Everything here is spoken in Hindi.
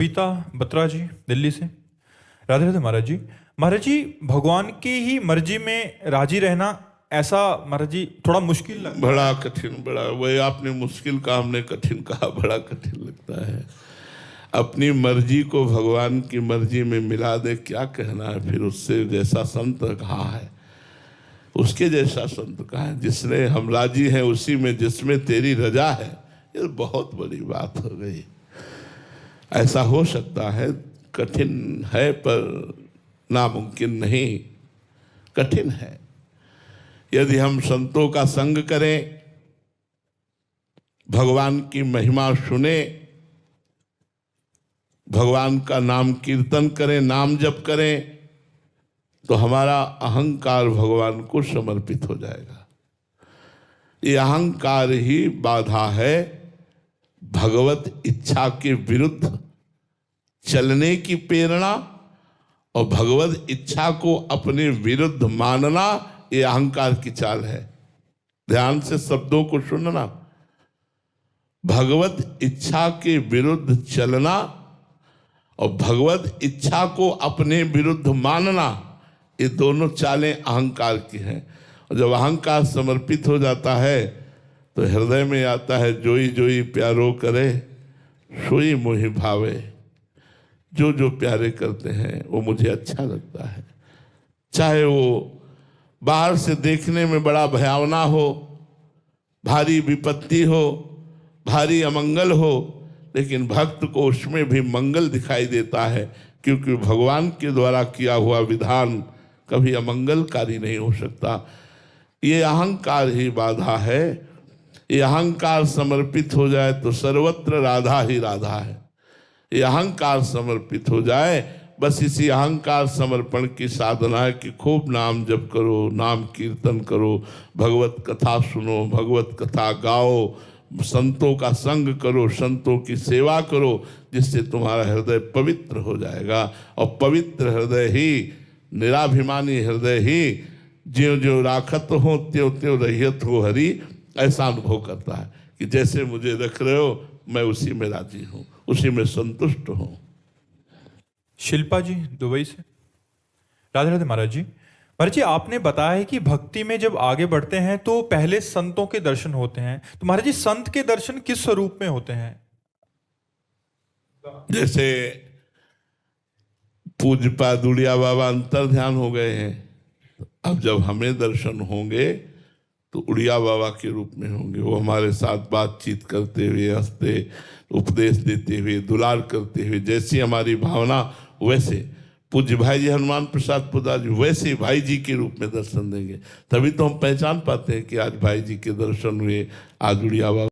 कविता बत्रा जी दिल्ली से। राधे राधे महाराज जी। महाराज जी, भगवान की ही मर्जी में राजी रहना ऐसा महाराज जी थोड़ा मुश्किल लगता है। बड़ा कठिन, बड़ा वही आपने मुश्किल कहा, हमने कठिन कहा। बड़ा कठिन लगता है। अपनी मर्जी को भगवान की मर्जी में मिला दे, क्या कहना है फिर। उससे जैसा संत कहा है, उसके जैसा संत कहा है, जिसने हम राजी हैं उसी में जिसमें तेरी रजा है। ये बहुत बड़ी बात हो गई। ऐसा हो सकता है, कठिन है पर नामुमकिन नहीं। कठिन है। यदि हम संतों का संग करें, भगवान की महिमा सुने, भगवान का नाम कीर्तन करें, नाम जप करें, तो हमारा अहंकार भगवान को समर्पित हो जाएगा। ये अहंकार ही बाधा है भगवत इच्छा के विरुद्ध चलने की प्रेरणा, और भगवत इच्छा को अपने विरुद्ध मानना, ये अहंकार की चाल है। ध्यान से शब्दों को सुनना। भगवत इच्छा के विरुद्ध चलना और भगवत इच्छा को अपने विरुद्ध मानना, ये दोनों चालें अहंकार की हैं। और जब अहंकार समर्पित हो जाता है तो हृदय में आता है, जोई जोई प्यारो करे सोई मोहि भावे। जो जो प्यारे करते हैं वो मुझे अच्छा लगता है। चाहे वो बाहर से देखने में बड़ा भयावना हो, भारी विपत्ति हो, भारी अमंगल हो, लेकिन भक्त को उसमें भी मंगल दिखाई देता है, क्योंकि भगवान के द्वारा किया हुआ विधान कभी अमंगलकारी नहीं हो सकता। ये अहंकार ही बाधा है। ये अहंकार समर्पित हो जाए तो सर्वत्र राधा ही राधा है। ये अहंकार समर्पित हो जाए, बस इसी अहंकार समर्पण की साधना है कि खूब नाम जप करो, नाम कीर्तन करो, भगवत कथा सुनो, भगवत कथा गाओ, संतों का संग करो, संतों की सेवा करो, जिससे तुम्हारा हृदय पवित्र हो जाएगा। और पवित्र हृदय ही, निराभिमानी हृदय ही ज्यों ज्यों राखत हो त्यों त्यों रहियत हो हरि, ऐसा अनुभव करता है कि जैसे मुझे रख रहे हो मैं उसी में राजी हूँ, उसी में संतुष्ट हूँ। शिल्पा जी दुबई से। राधे राधे महाराज जी। महाराज जी, आपने बताया है कि भक्ति में जब आगे बढ़ते हैं तो पहले संतों के दर्शन होते हैं, तो महाराज जी संत के दर्शन किस स्वरूप में होते हैं? जैसे पूज्यपाद उड़िया बाबा अंतर ध्यान हो गए हैं, अब जब हमें दर्शन होंगे तो उड़िया बाबा के रूप में होंगे। वो हमारे साथ बातचीत करते हुए, हंसते, उपदेश देते हुए, दुलार करते हुए, जैसी हमारी भावना वैसे पूज्य भाई जी हनुमान प्रसाद पुदा जी वैसे भाई जी के रूप में दर्शन देंगे। तभी तो हम पहचान पाते हैं कि आज भाई जी के दर्शन हुए, आज उड़िया बाबा